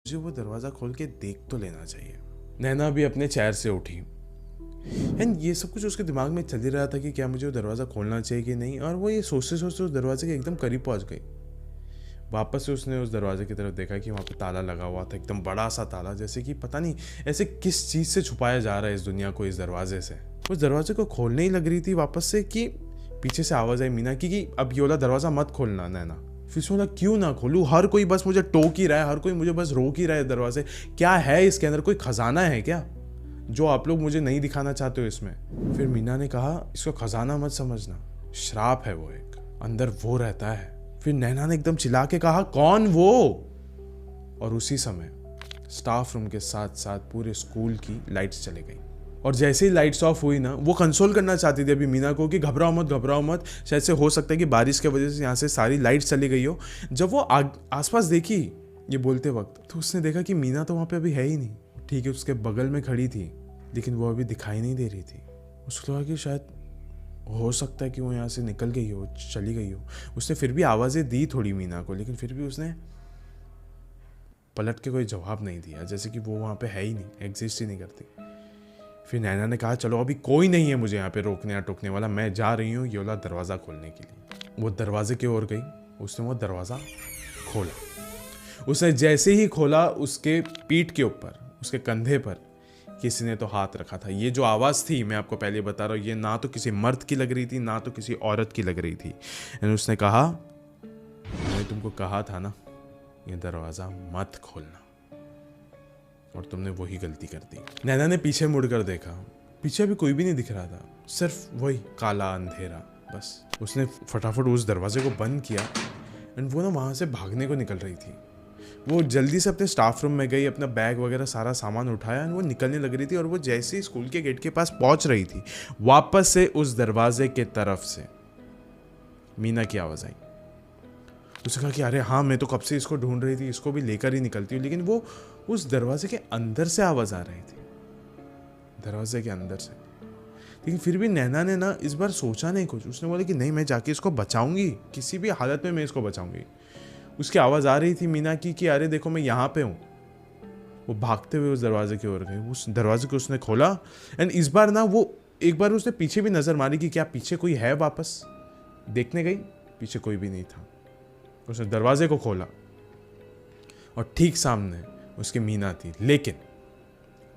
मुझे वो दरवाज़ा खोल के देख तो लेना चाहिए। नैना भी अपने चेयर से उठी एंड ये सब कुछ उसके दिमाग में चल ही रहा था कि क्या मुझे वो दरवाज़ा खोलना चाहिए कि नहीं, और वो ये सोचते सोचते उस दरवाजे के एकदम करीब पहुंच गई। वापस से उसने उस दरवाजे की तरफ देखा कि वहाँ पे ताला लगा हुआ था, एकदम बड़ा सा ताला, जैसे कि पता नहीं ऐसे किस चीज़ से छुपाया जा रहा है इस दुनिया को इस दरवाजे से। उस दरवाजे को खोलने ही लग रही थी वापस से कि पीछे से आवाज़ आई मीना की कि अब ये वाला दरवाज़ा मत खोलना नैना। फिर बोला क्यों ना खोलूँ, हर कोई बस मुझे टोक ही रहा है, हर कोई मुझे बस रोक ही रहा है दरवाजे। क्या है इसके अंदर, कोई खजाना है क्या जो आप लोग मुझे नहीं दिखाना चाहते हो इसमें? फिर मीना ने कहा इसको खजाना मत समझना, श्राप है वो, एक अंदर वो रहता है। फिर नैना ने एकदम चिल्ला के कहा कौन वो? और उसी समय स्टाफ रूम के साथ साथ पूरे स्कूल की लाइट्स चली गई। और जैसे ही लाइट्स ऑफ हुई ना, वो कंसोल करना चाहती थी अभी मीना को कि घबराओ मत, शायद से हो सकता है कि बारिश की वजह से यहाँ से सारी लाइट्स चली गई हो। जब वो आसपास देखी ये बोलते वक्त, तो उसने देखा कि मीना तो वहाँ पे अभी है ही नहीं। ठीक है, उसके बगल में खड़ी थी लेकिन वो अभी दिखाई नहीं दे रही थी। उसको लगा कि शायद हो सकता है कि वो यहाँ से निकल गई हो, चली गई हो। उसने फिर भी आवाज़ें दी थोड़ी मीना को, लेकिन फिर भी उसने पलट के कोई जवाब नहीं दिया, जैसे कि वो वहाँ पे है ही नहीं, एग्जिस्ट ही नहीं करती। फिर नैना ने कहा चलो अभी कोई नहीं है मुझे यहाँ पे रोकने या टोकने वाला, मैं जा रही हूँ ये वाला दरवाज़ा खोलने के लिए। वो दरवाजे की ओर गई, उसने वो दरवाज़ा खोला। उसने जैसे ही खोला, उसके पीठ के ऊपर, उसके कंधे पर किसी ने तो हाथ रखा था। ये जो आवाज़ थी मैं आपको पहले बता रहा हूँ, ये ना तो किसी मर्द की लग रही थी ना तो किसी औरत की लग रही थी। एंड उसने कहा मैंने तुमको कहा था ना ये दरवाज़ा मत खोलना, और तुमने वही गलती कर दी। नैना ने पीछे मुड़कर देखा, पीछे भी कोई भी नहीं दिख रहा था, सिर्फ वही काला अंधेरा बस। उसने फटाफट उस दरवाजे को बंद किया एंड वो ना वहाँ से भागने को निकल रही थी। वो जल्दी से अपने स्टाफ रूम में गई, अपना बैग वगैरह सारा सामान उठाया और वो निकलने लग रही थी। और वो जैसे ही स्कूल के गेट के पास पहुंच रही थी, वापस से उस दरवाजे के तरफ से मीना की आवाज़ आई। उसने कहा कि अरे हाँ, मैं तो कब से इसको ढूंढ रही थी, इसको भी लेकर ही निकलती हूँ। लेकिन वो उस दरवाजे के अंदर से आवाज़ आ रही थी, दरवाजे के अंदर से। लेकिन फिर भी नैना ने ना इस बार सोचा नहीं कुछ। उसने बोला कि नहीं, मैं जाके इसको बचाऊंगी, किसी भी हालत में मैं इसको बचाऊंगी। उसकी आवाज़ आ रही थी मीना की कि अरे देखो मैं यहाँ पे हूँ। वो भागते हुए उस दरवाजे की ओर गई, उस दरवाजे को उसने खोला एंड इस बार ना वो एक बार उसने पीछे भी नज़र मारी कि क्या पीछे कोई है। वापस देखने गई, पीछे कोई भी नहीं था। उसने दरवाजे को खोला और ठीक सामने उसकी मीना थी, लेकिन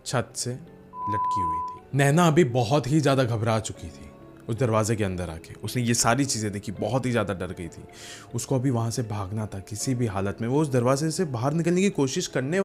छत से लटकी हुई थी। नैना अभी बहुत ही ज़्यादा घबरा चुकी थी। उस दरवाजे के अंदर आके उसने ये सारी चीज़ें देखी, बहुत ही ज़्यादा डर गई थी। उसको अभी वहाँ से भागना था किसी भी हालत में। वो उस दरवाजे से बाहर निकलने की कोशिश करने